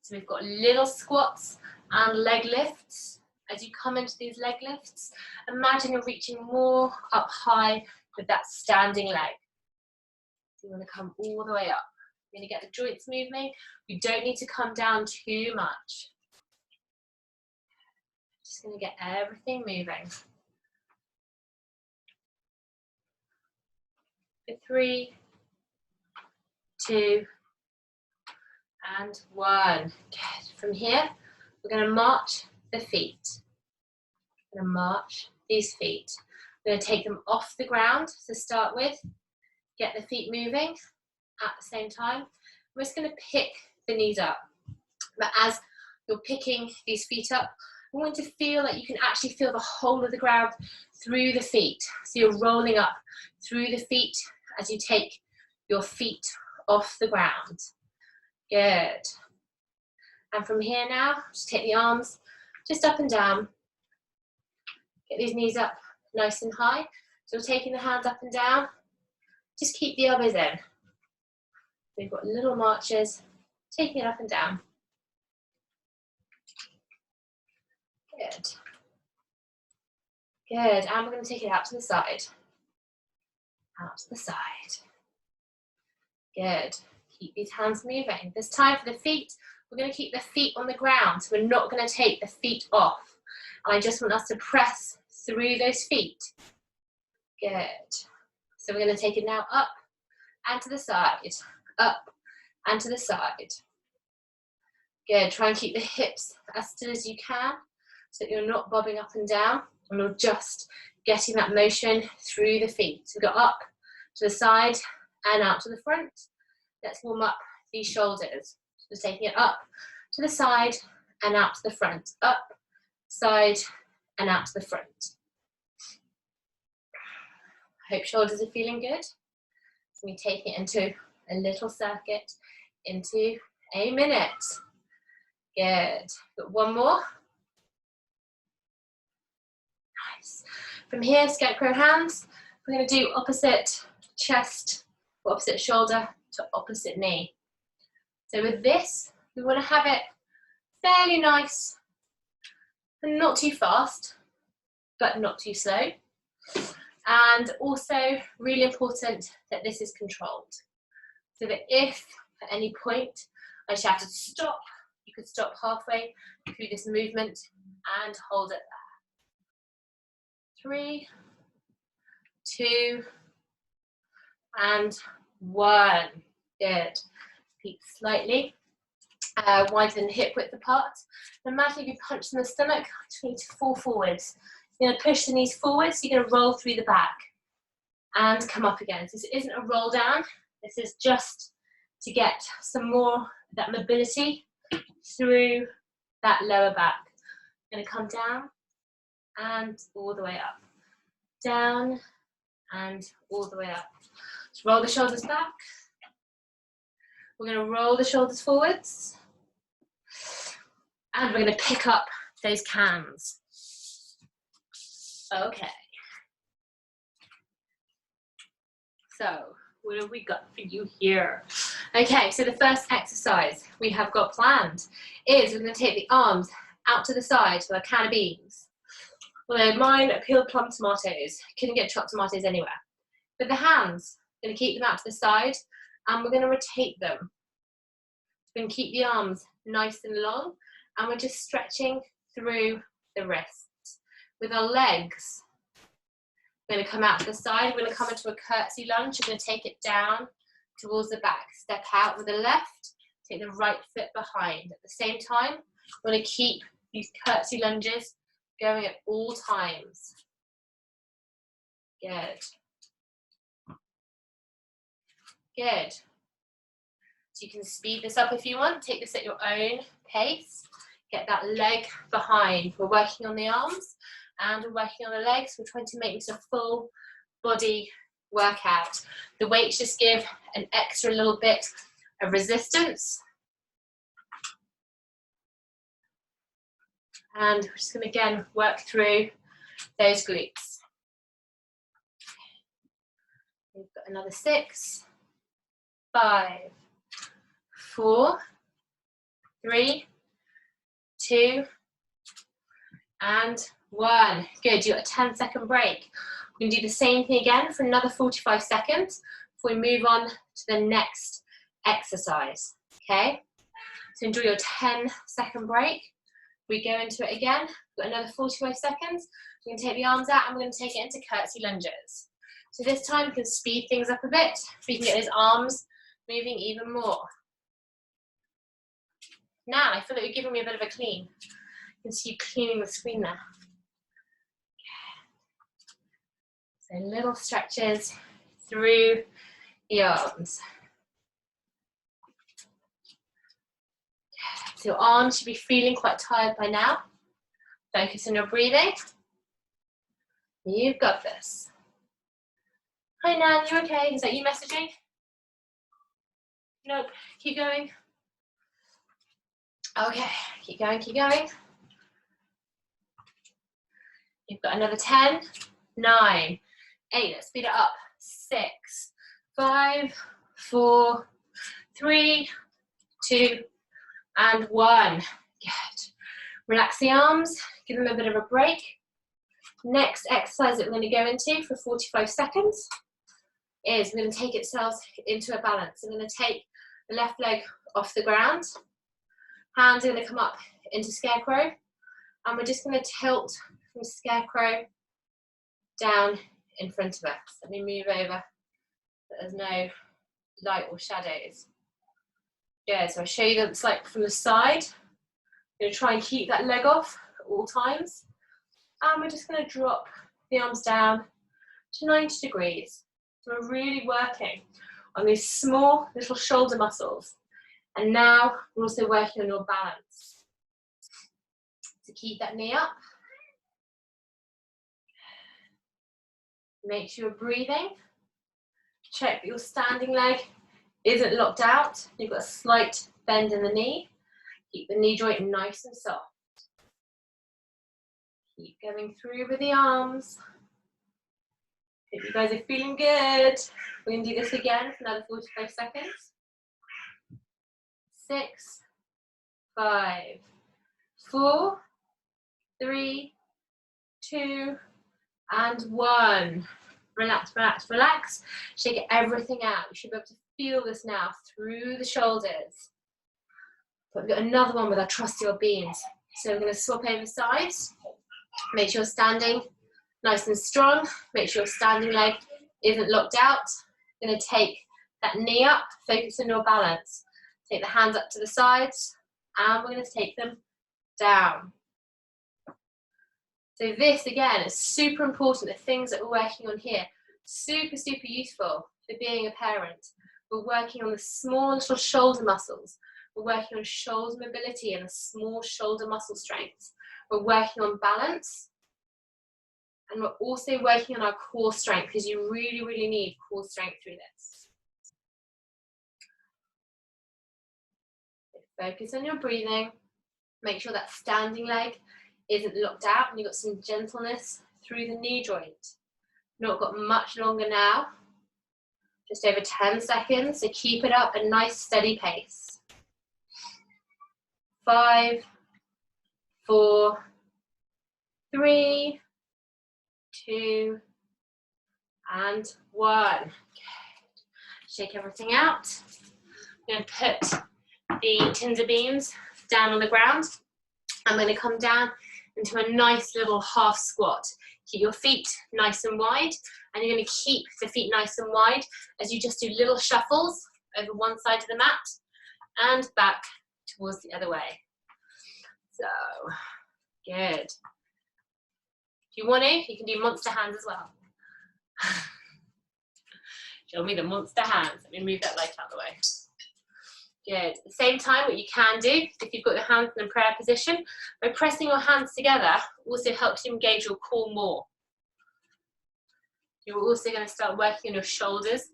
So we've got little squats and leg lifts. As you come into these leg lifts, imagine you're reaching more up high with that standing leg. So you want to come all the way up. You're going to get the joints moving. You don't need to come down too much. Just going to get everything moving. For 3, 2, and 1. Good. From here, we're going to march the feet. We're going to march these feet. We're going to take them off the ground to start with. Get the feet moving at the same time. We're just going to pick the knees up. But as you're picking these feet up, I want to feel like you can actually feel the whole of the ground through the feet. So you're rolling up through the feet as you take your feet off the ground. Good. And from here now, just take the arms just up and down. Get these knees up nice and high. So we're taking the hands up and down. Just keep the elbows in. We've got little marches, taking it up and down. Good. Good. And we're going to take it out to the side. Out to the side. Good. Keep these hands moving. This time for the feet, we're going to keep the feet on the ground. So we're not going to take the feet off. And I just want us to press through those feet. Good. So we're going to take it now up and to the side. Up and to the side. Good. Try and keep the hips as still as you can so that you're not bobbing up and down, and you're just getting that motion through the feet. So go up to the side and out to the front. Let's warm up these shoulders. So taking it up to the side and out to the front. Up, side, and out to the front. I hope shoulders are feeling good. So we take it into a little circuit into a minute. Good. Got one more. Nice. From here, scarecrow hands. We're going to do opposite chest, or opposite shoulder to opposite knee. So with this, we want to have it fairly nice and not too fast, but not too slow. And also really important that this is controlled. So that if at any point I shout to stop, you could stop halfway through this movement and hold it there. 3, 2, and 1. Good. Feet slightly widen hip width apart. Imagine if you punch in the stomach, you need to fall forwards. You're going to push the knees forwards, you're going to roll through the back and come up again. So this isn't a roll down, this is just to get some more of that mobility through that lower back. You're going to come down and all the way up. Down and all the way up. Just roll the shoulders back. We're going to roll the shoulders forwards. And we're going to pick up those cans. Okay. So, what have we got for you here? Okay, so the first exercise we have got planned is we're going to take the arms out to the side to a can of beans. Well, mine are peeled plum tomatoes. Couldn't get chopped tomatoes anywhere. But the hands, we're going to keep them out to the side and we're going to rotate them. We're going to keep the arms nice and long and we're just stretching through the wrists. With our legs, we're going to come out to the side. We're going to come into a curtsy lunge. We're going to take it down towards the back. Step out with the left, take the right foot behind. At the same time, we're going to keep these curtsy lunges going at all times. Good. Good. So you can speed this up if you want. Take this at your own pace. Get that leg behind. We're working on the arms and we're working on the legs. We're trying to make this a full body workout. The weights just give an extra little bit of resistance. And we're just going to again work through those glutes. We've got another 6, 5, 4, 3, 2, and 1. Good, you've got a 10-second break. We're going to do the same thing again for another 45 seconds before we move on to the next exercise. Okay, so enjoy your 10-second break. We go into it again. We've got another 45 seconds. We're going to take the arms out and we're going to take it into curtsy lunges. So this time we can speed things up a bit. We can get those arms moving even more. Now I feel like you're giving me a bit of a clean. You can see you cleaning the screen there. So little stretches through the arms. So your arms should be feeling quite tired by now. Focus on your breathing. You've got this. Hi Nan, you okay? Is that you messaging? Nope, keep going. Okay, keep going, keep going. You've got another 10, 9, 8, let's speed it up. 6, 5, 4, 3, 2, and 1. Good. Relax the arms, give them a bit of a break. Next exercise that we're going to go into for 45 seconds is we're going to take ourselves into a balance. I'm going to take the left leg off the ground. Hands are going to come up into scarecrow. And we're just going to tilt from scarecrow down in front of us. Let me move over so there's no light or shadows. Good, so I'll show you what it's like from the side. I'm going to try and keep that leg off at all times. And we're just going to drop the arms down to 90 degrees. So we're really working on these small little shoulder muscles. And now we're also working on your balance. So keep that knee up. Make sure you're breathing. Check that your standing leg isn't locked out. You've got a slight bend in the knee. Keep the knee joint nice and soft. Keep going through with the arms. Hope you guys are feeling good. We're going to do this again for another 45 seconds. 6, 5, 4, 3, 2, and 1. Relax, relax, relax. Shake everything out. You should be able to feel this now through the shoulders. But we've got another one with our trusty old beams. So we're going to swap over sides. Make sure you're standing nice and strong. Make sure your standing leg isn't locked out. You're going to take that knee up, focus on your balance. Take the hands up to the sides, and we're going to take them down. So this, again, is super important. The things that we're working on here, super, super useful for being a parent. We're working on the small little shoulder muscles. We're working on shoulder mobility and the small shoulder muscle strength. We're working on balance. And we're also working on our core strength, because you really, really need core strength through this. Focus on your breathing. Make sure that standing leg isn't locked out and you've got some gentleness through the knee joint. Not got much longer now. Just over 10 seconds, so keep it up a nice steady pace. 5, 4, 3, 2, and 1. Good. Shake everything out. I'm going to put the tinder beams down on the ground. I'm going to come down into a nice little half squat. Keep your feet nice and wide, and you're going to keep the feet nice and wide as you just do little shuffles over one side of the mat and back towards the other way. So, good. If you want to, you can do monster hands as well. Show me the monster hands. Let me move that light out of the way. Good. At the same time, what you can do, if you've got your hands in a prayer position, by pressing your hands together, also helps you engage your core more. You're also going to start working on your shoulders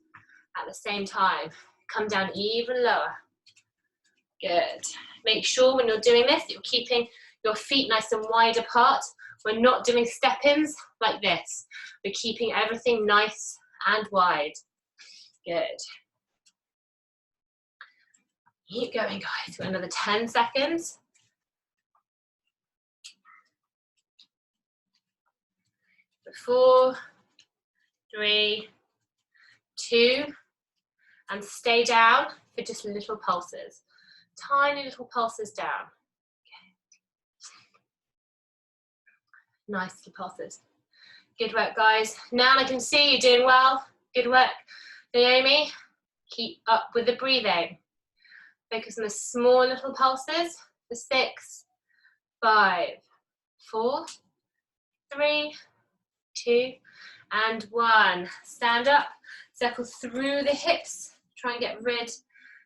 at the same time. Come down even lower. Good. Make sure when you're doing this, you're keeping your feet nice and wide apart. We're not doing step-ins like this. We're keeping everything nice and wide. Good. Keep going, guys. For another 10 seconds. 4, 3, 2, and stay down for just little pulses. Tiny little pulses down. Okay. Nice little pulses. Good work, guys. Now I can see you're doing well. Good work, Naomi. Keep up with the breathing. Focus on the small little pulses for 6, 5, 4, 3, 2, and 1. Stand up, circle through the hips. Try and get rid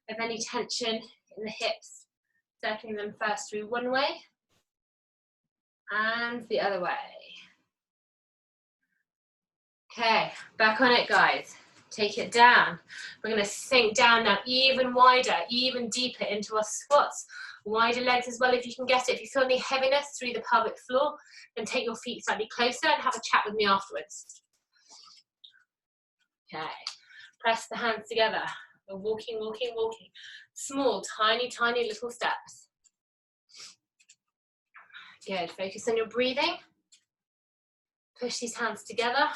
of any tension in the hips. Circling them first through one way and the other way. Okay, back on it, guys. Take it down. We're going to sink down now even wider, even deeper into our squats. Wider legs as well if you can get it. If you feel any heaviness through the pelvic floor, then take your feet slightly closer and have a chat with me afterwards. Okay, press the hands together. We're walking, walking, walking. Small, tiny, tiny little steps. Good, focus on your breathing. Push these hands together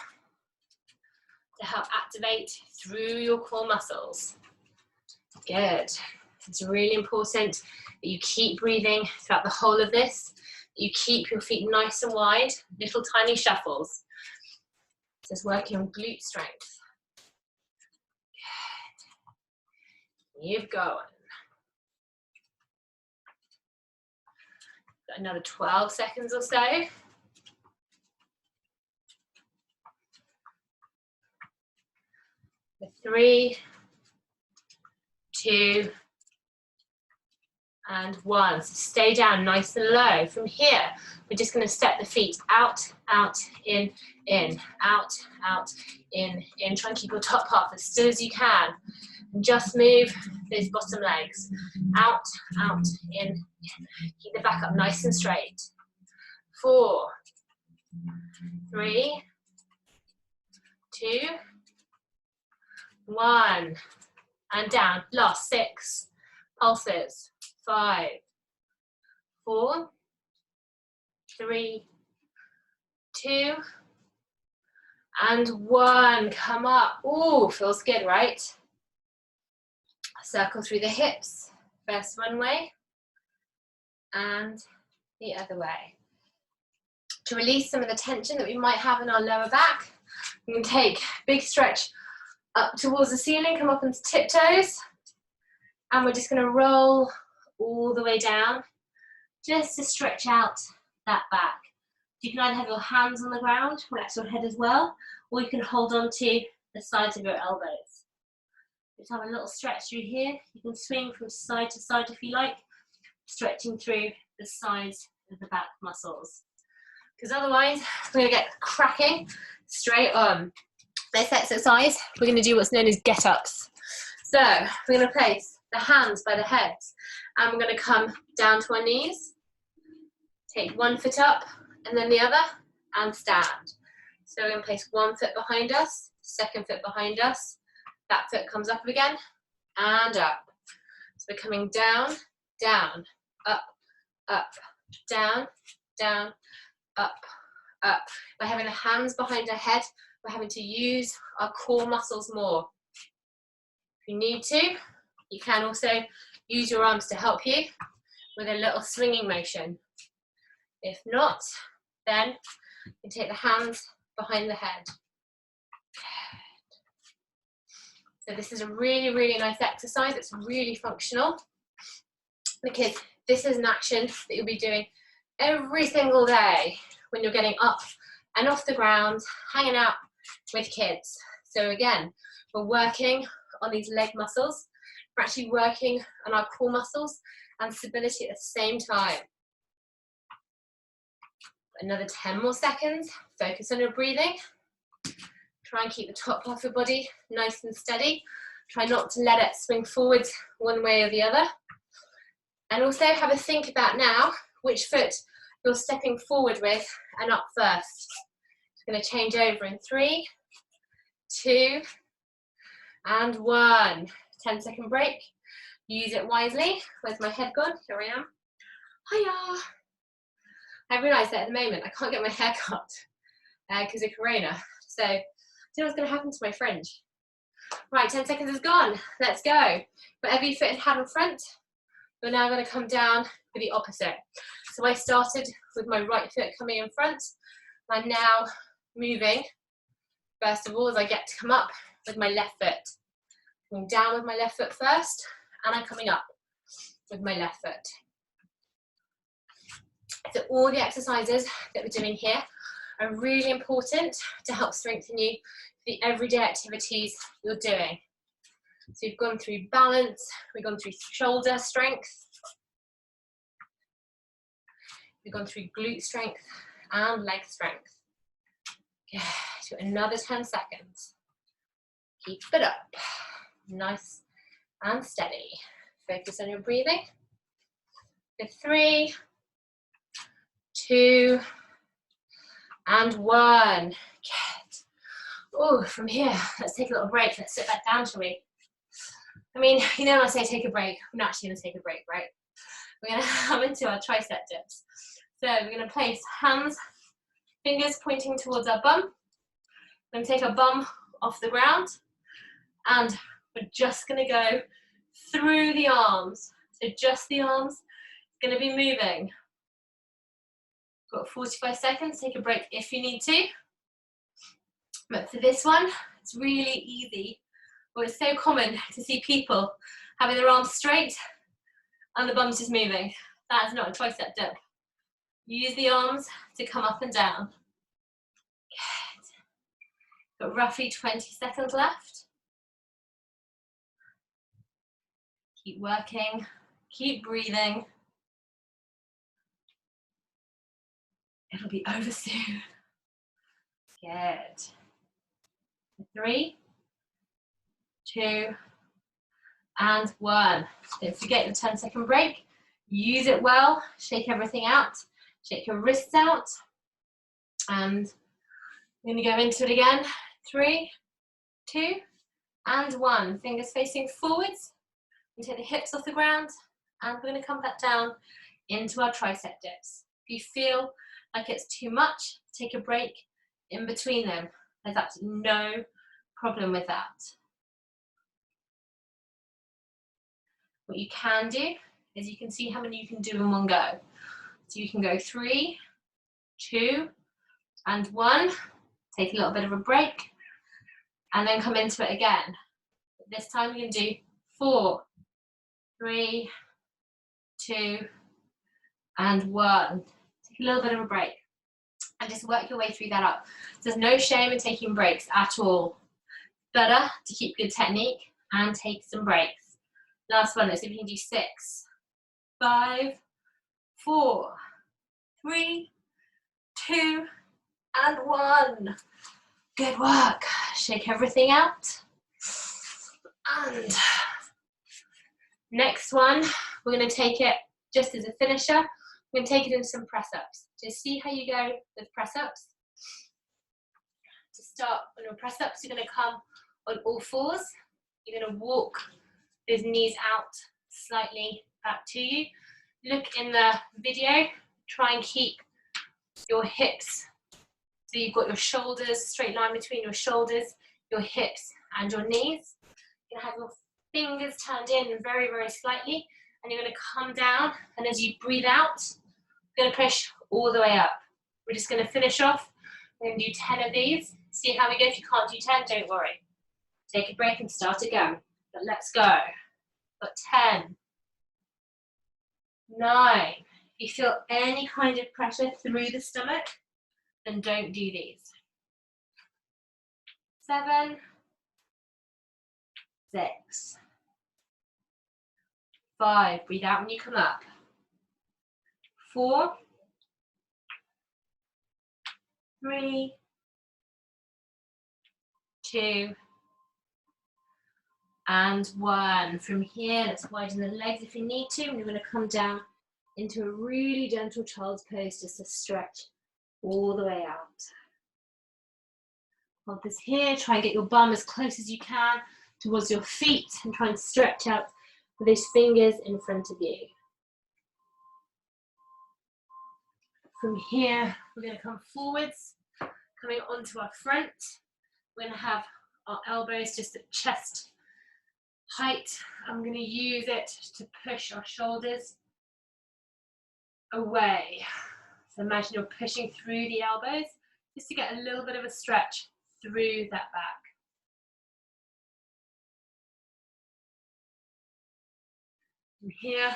to help activate through your core muscles. Good. It's really important that you keep breathing throughout the whole of this. You keep your feet nice and wide, little tiny shuffles. This is working on glute strength. Good. Keep going. Got another 12 seconds or so. 3, 2, and 1. So stay down nice and low. From here, we're just going to step the feet out, out, in, out, out, in. Try and keep your top half as still as you can. And just move those bottom legs. Out, out, in. Keep the back up nice and straight. 4, 3, 2, 1, and down. Last 6 pulses. 5, 4, 3, 2, and 1. Come up. Ooh, feels good, right? Circle through the hips. First one way and the other way. To release some of the tension that we might have in our lower back, we can take a big stretch up towards the ceiling, come up onto tiptoes, and we're just going to roll all the way down just to stretch out that back. You can either have your hands on the ground, relax your head as well, or you can hold on to the sides of your elbows. Just have a little stretch through here. You can swing from side to side if you like, stretching through the sides of the back muscles. Because otherwise, we're going to get cracking straight on. This exercise, we're going to do what's known as Getups. So we're going to place the hands by the heads, and we're going to come down to our knees. Take one foot up, and then the other, and stand. So we're going to place one foot behind us, second foot behind us. That foot comes up again, and up. So we're coming down, down, up, up, down, down, up, up. By having the hands behind our head, we're having to use our core muscles more. If you need to, you can also use your arms to help you with a little swinging motion. If not, then you take the hands behind the head. So this is a really, really nice exercise. It's really functional because this is an action that you'll be doing every single day when you're getting up and off the ground, hanging out with kids. So again, we're working on these leg muscles. We're actually working on our core muscles and stability at the same time. Another 10 more seconds. Focus on your breathing. Try and keep the top half of your body nice and steady. Try not to let it swing forwards one way or the other. And also have a think about now which foot you're stepping forward with and up first. It's going to change over in 3, 2, and 1. 10-second break. Use it wisely. Where's my head gone? Here I am. Hiya! I realise that at the moment I can't get my hair cut because of Corona. So I don't know what's going to happen to my fringe. Right, 10 seconds is gone. Let's go. Whatever your foot had in front, you're now going to come down with the opposite. So I started with my right foot coming in front. I'm now moving, first of all, as I get to come up with my left foot. Coming down with my left foot first, and I'm coming up with my left foot. So all the exercises that we're doing here are really important to help strengthen you for the everyday activities you're doing. So we've gone through balance, we've gone through shoulder strength, we've gone through glute strength and leg strength. Yeah, do another 10 seconds. Keep it up. Nice and steady. Focus on your breathing. For 3, 2, and 1. Good. Oh, from here, let's take a little break. Let's sit back down, shall we? I mean, you know when I say take a break, I'm not actually going to take a break, right? We're going to come into our tricep dips. So we're going to place hands, fingers pointing towards our bum. We're going to take our bum off the ground, and we're just going to go through the arms. So just the arms, going to be moving. Got 45 seconds, take a break if you need to. But for this one, it's really easy. Well, it's so common to see people having their arms straight and the bum's just moving. That's not a tricep dip. Use the arms to come up and down. Good. Got roughly 20 seconds left. Keep working, keep breathing. It'll be over soon. Good. 3, 2, and 1. Don't forget your 10-second break. Use it well. Shake everything out. Shake your wrists out. And we're going to go into it again. 3, 2, and 1. Fingers facing forwards. And take the hips off the ground. And we're going to come back down into our tricep dips. If you feel like it's too much, take a break in between them. There's absolutely no problem with that. What you can do is you can see how many you can do in one go. So you can go 3, 2, and 1. Take a little bit of a break, and then come into it again. This time you can do 4, 3, 2, and 1. Take a little bit of a break, and just work your way through that up. There's no shame in taking breaks at all. Better to keep good technique and take some breaks. Last one, let's see if we can do 6, 5, 4, 3, 2, and 1. Good work. Shake everything out. And next one, we're going to take it just as a finisher. We're going to take it into some press-ups. Just see how you go with press-ups. To start on your press-ups, you're going to come on all fours. You're going to walk those knees out slightly back to you. Look in the video, try and keep your hips, so you've got your shoulders, straight line between your shoulders, your hips and your knees. You're going to have your fingers turned in very, very slightly, and you're going to come down, and as you breathe out, you're going to push all the way up. We're just going to finish off. We're going to do 10 of these. See how we go. If you can't do 10, don't worry. Take a break and start again. But let's go. Got 10, 9. If you feel any kind of pressure through the stomach, then don't do these. 7, 6, 5, breathe out when you come up, 4, 3, 2, and 1. From here, let's widen the legs if you need to, and you're going to come down into a really gentle child's pose, just to stretch all the way out. Hold this here, try and get your bum as close as you can towards your feet, and try and stretch out with those fingers in front of you. From here, we're going to come forwards, coming onto our front. We're going to have our elbows just at chest height. I'm going to use it to push our shoulders away. So imagine you're pushing through the elbows just to get a little bit of a stretch through that back. From here,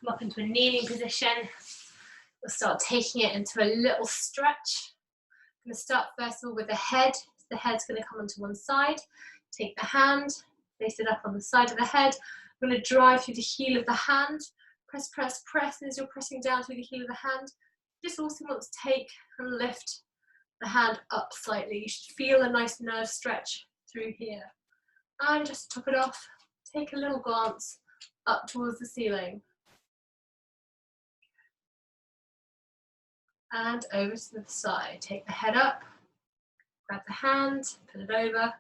come up into a kneeling position. We'll start taking it into a little stretch. I'm going to start first of all with the head. The head's going to come onto one side. Take the hand, place it up on the side of the head. I'm going to drive through the heel of the hand. Press, press, press. And as you're pressing down through the heel of the hand, just also want to take and lift the hand up slightly. You should feel a nice nerve stretch through here. And just top it off. Take a little glance up towards the ceiling. And over to the side. Take the head up, grab the hand, put it over.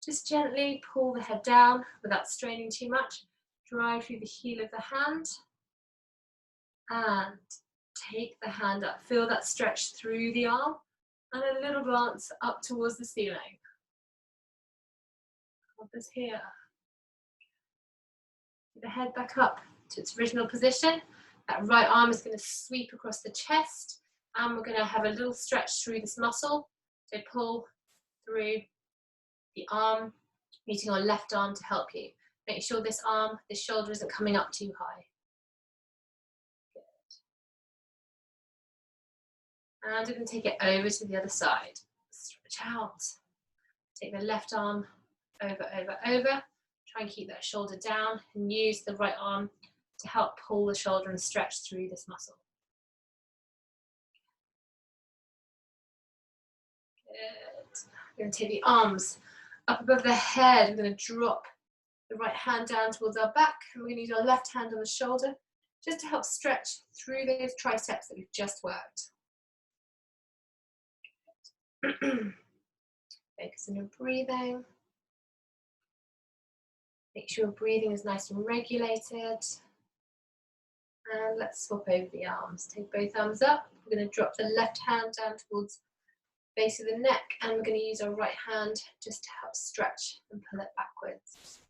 Just gently pull the head down without straining too much. Drive through the heel of the hand. And take the hand up. Feel that stretch through the arm. And a little glance up towards the ceiling. Hold this here. Get the head back up to its original position. That right arm is going to sweep across the chest. And we're going to have a little stretch through this muscle. So pull through the arm, using our left arm to help you. Make sure this shoulder isn't coming up too high. Good. And we're going to take it over to the other side. Stretch out. Take the left arm over, over, over. Try and keep that shoulder down and use the right arm to help pull the shoulder and stretch through this muscle. Good. We're going to take the arms up above the head. We're going to drop the right hand down towards our back, and we're going to use our left hand on the shoulder just to help stretch through those triceps that we've just worked. Focus on your breathing. Make sure your breathing is nice and regulated. And let's swap over the arms. Take both arms up. We're going to drop the left hand down towards the base of the neck, and we're going to use our right hand just to help stretch and pull it backwards.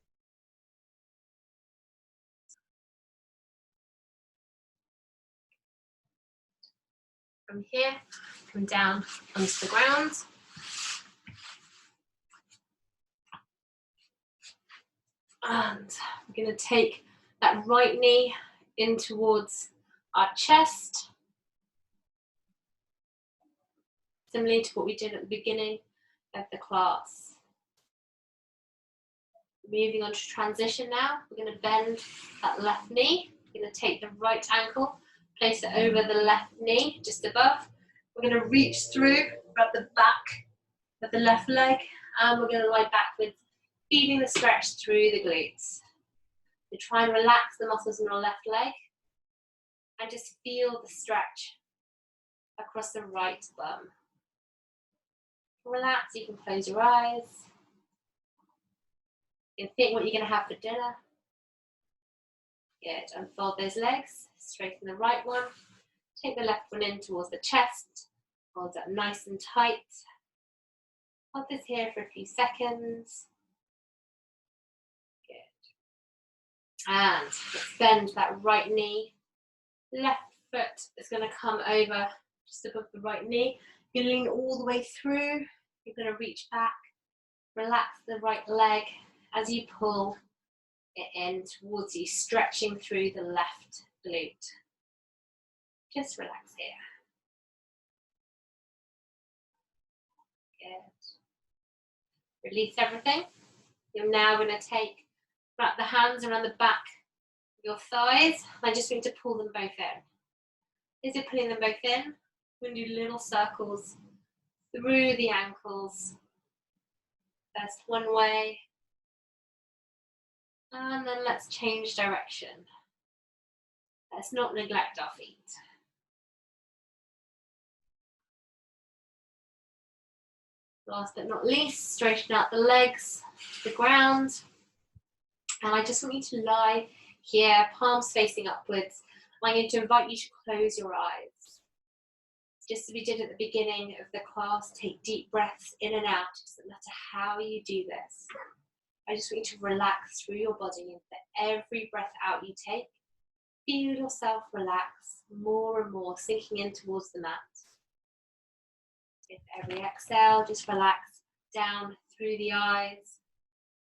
From here, come down onto the ground. And we're going to take that right knee in towards our chest. Similarly to what we did at the beginning of the class. Moving on to transition now, we're going to bend that left knee. We're going to take the right ankle, place it over the left knee, just above. We're going to reach through, grab the back of the left leg, and we're going to lie backwards, feeding the stretch through the glutes. So try and relax the muscles in your left leg, and just feel the stretch across the right bum. Relax, you can close your eyes. You can think what you're going to have for dinner. Good, unfold those legs, straighten the right one. Take the left one in towards the chest. Hold that nice and tight. Hold this here for a few seconds. Good. And let's bend that right knee. Left foot is going to come over just above the right knee. You're going to lean all the way through. You're going to reach back. Relax the right leg as you pull it in towards you, stretching through the left glute. Just relax here. Good. Release everything. You're now going to wrap the hands around the back of your thighs. I just want to pull them both in. As you're pulling them both in, we're going to do little circles through the ankles. First one way. And then let's change direction. Let's not neglect our feet. Last but not least, straighten out the legs to the ground. And I just want you to lie here, palms facing upwards. I'm going to invite you to close your eyes. Just as we did at the beginning of the class, take deep breaths in and out. It doesn't matter how you do this. I just want you to relax through your body, and for every breath out you take, feel yourself relax more and more, sinking in towards the mat. With every exhale, just relax down through the eyes,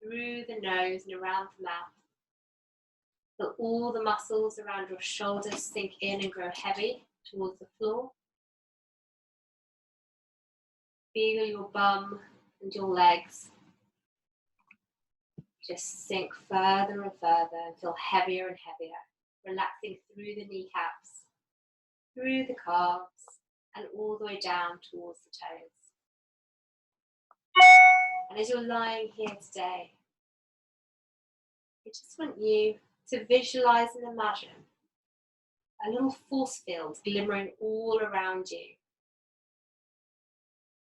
through the nose and around the mouth. Feel all the muscles around your shoulders sink in and grow heavy towards the floor. Feel your bum and your legs just sink further and further and feel heavier and heavier, relaxing through the kneecaps, through the calves, and all the way down towards the toes. And as you're lying here today, I just want you to visualize and imagine a little force field glimmering all around you.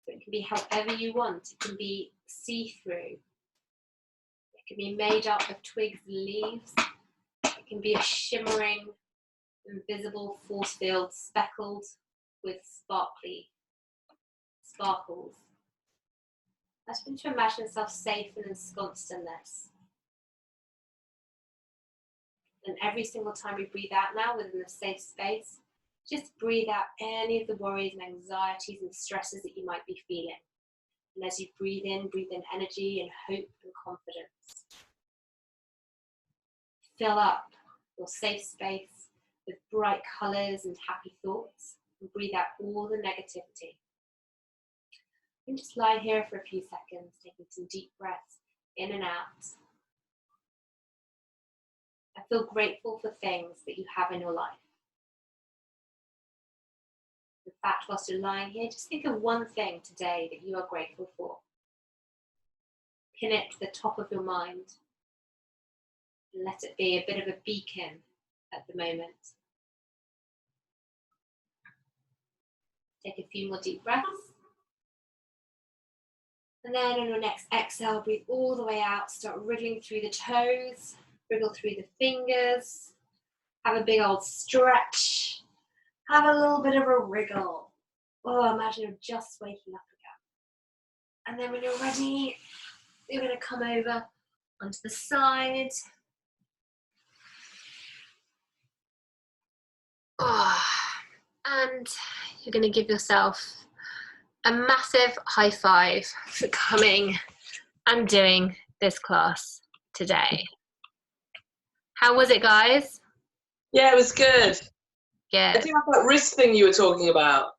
So it can be however you want. It can be see-through. It can be made up of twigs and leaves. It can be a shimmering, invisible force field speckled with sparkles. I just want you to imagine yourself safe and ensconced in this. And every single time you breathe out now within a safe space, just breathe out any of the worries and anxieties and stresses that you might be feeling. And as you breathe in energy and hope and confidence. Fill up your safe space with bright colours and happy thoughts, and breathe out all the negativity. And just lie here for a few seconds, taking some deep breaths in and out. I feel grateful for things that you have in your life. In fact, whilst you're lying here, just think of one thing today that you are grateful for. Pin it to the top of your mind and let it be a bit of a beacon at the moment. Take a few more deep breaths. And then on your next exhale, breathe all the way out. Start wriggling through the toes, wriggle through the fingers. Have a big old stretch. Have a little bit of a wriggle. Oh, imagine you're just waking up again. And then when you're ready, you're going to come over onto the side. Oh, and you're going to give yourself a massive high five for coming and doing this class today. How was it, guys? Yeah, it was good. Yeah. I think that wrist thing you were talking about.